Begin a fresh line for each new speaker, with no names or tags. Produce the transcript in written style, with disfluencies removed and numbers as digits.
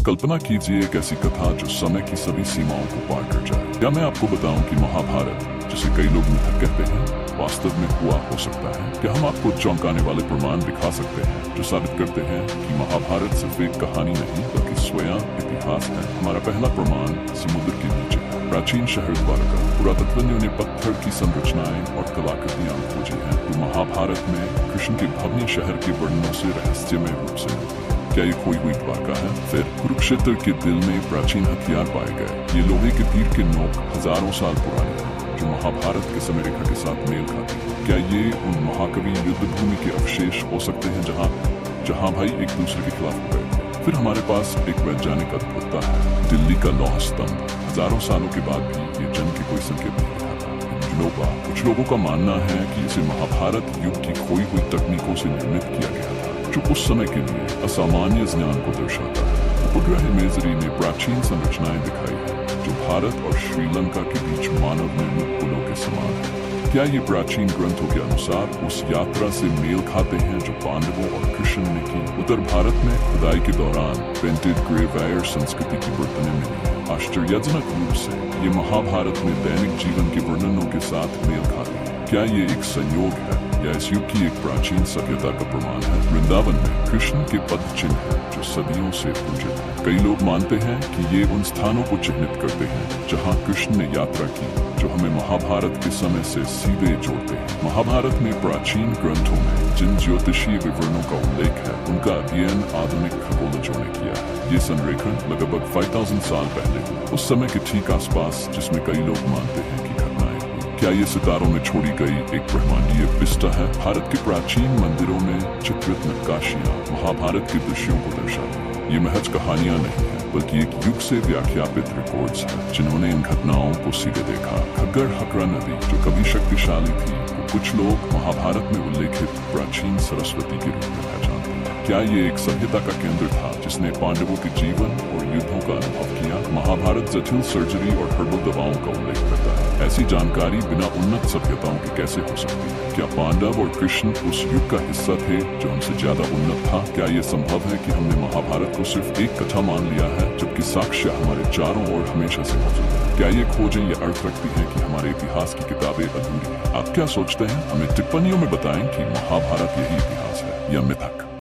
कल्पना कीजिए एक ऐसी कथा जो समय की सभी सीमाओं को पार कर जाए। या मैं आपको बताऊं कि महाभारत, जिसे कई लोग मिथक कहते हैं, वास्तव में हुआ हो सकता है। क्या हम आपको चौंकाने वाले प्रमाण दिखा सकते हैं जो साबित करते हैं कि महाभारत सिर्फ एक कहानी नहीं बल्कि स्वयं इतिहास है। हमारा पहला प्रमाण समुद्र के नीचे है। प्राचीन शहर द्वारका, पुरातत्वज्ञों ने पत्थर की संरचनाएं और कलाकृतियां खोजी हैं जो महाभारत में कृष्ण के भव्य शहर के वर्णनों से रहस्यमय रूप से मिलती है। क्या ये खोई हुई द्वारका है? फिर कुरुक्षेत्र के दिल में प्राचीन हथियार पाए गए। ये लोहे के तीर के नोक हजारों साल पुराने हैं जो महाभारत के समय रेखा के साथ मेल खाते हैं। क्या ये उन महाकवि युद्ध भूमि के अवशेष हो सकते हैं जहाँ भाई एक दूसरे के खिलाफ हो गए थे? फिर हमारे पास एक वैज्ञानिक अद्भुतता है, दिल्ली का लौह स्तंभ। हजारों सालों के बाद भी ये जंग के कोई संकेत नहीं दिखाता। कुछ लोगों का मानना है कि इसे महाभारत युग की खोई हुई तकनीकों से निर्मित किया गया था, जो उस समय के लिए असामान्य ज्ञान को दर्शाता है। उपग्रह इमेजरी ने प्राचीन संरचनाएं दिखाई है जो भारत और श्रीलंका के बीच मानव निर्मित पुलों के समान है। क्या ये प्राचीन ग्रंथों के अनुसार उस यात्रा से मेल खाते हैं जो पांडवों और कृष्ण ने की? उत्तर भारत में खुदाई के दौरान पेंटेड ग्रेवायर संस्कृति की बर्तनें मिली हैं। आश्चर्यजनक रूप से ये महाभारत में दैनिक जीवन के वर्णनों के साथ मेल खाते हैं। क्या ये एक संयोग है या इस युग की एक प्राचीन सभ्यता का प्रमाण है? वृंदावन में कृष्ण के पद चिन्ह है जो सदियों से पूजित है। कई लोग मानते हैं कि ये उन स्थानों को चिन्हित करते हैं जहां कृष्ण ने यात्रा की, जो हमें महाभारत के समय से सीधे जोड़ते हैं। महाभारत में प्राचीन ग्रंथों में जिन ज्योतिषीय विवरणों का उल्लेख है, उनका अध्ययन आधुनिक खगोलजों ने किया है। ये संरेखण लगभग 5000 साल पहले हुए, उस समय के ठीक आसपास जिसमें कई लोग मानते हैं कि घटनाएं हुई। क्या ये सितारों में छोड़ी गई एक ब्रह्मांडीय विस्टा है? भारत के प्राचीन मंदिरों में चित्रित नक्काशियां महाभारत के दृश्यों को दर्शाती हैं। ये महज कहानियां नहीं है बल्कि एक युग से व्याख्यापित रिकॉर्ड्स हैं जिन्होंने इन घटनाओं को सीधे देखा। खग्गर हकरा नदी जो कभी शक्तिशाली थी, कुछ लोग महाभारत में उल्लेखित प्राचीन सरस्वती के रूप में पहचानते हैं। क्या ये एक सभ्यता का केंद्र था जिसने पांडवों के जीवन और युद्धों का अनुभव किया? महाभारत जटिल सर्जरी और हर्बल दवाओं का उल्लेख करता है। ऐसी जानकारी बिना उन्नत सभ्यताओं के कैसे हो सकती है? क्या पांडव और कृष्ण उस युग का हिस्सा थे जो हमसे ज्यादा उन्नत था? क्या ये संभव है कि हमने महाभारत को सिर्फ एक कथा मान लिया है जबकि साक्ष्य हमारे चारों ओर हमेशा से मौजूद है? क्या ये खोजें ये अर्थ रखती हैं कि हमारे इतिहास की किताबें अधूरी हैं? आप क्या सोचते हैं? हमें टिप्पणियों में बताएं कि महाभारत यही इतिहास है या मिथक।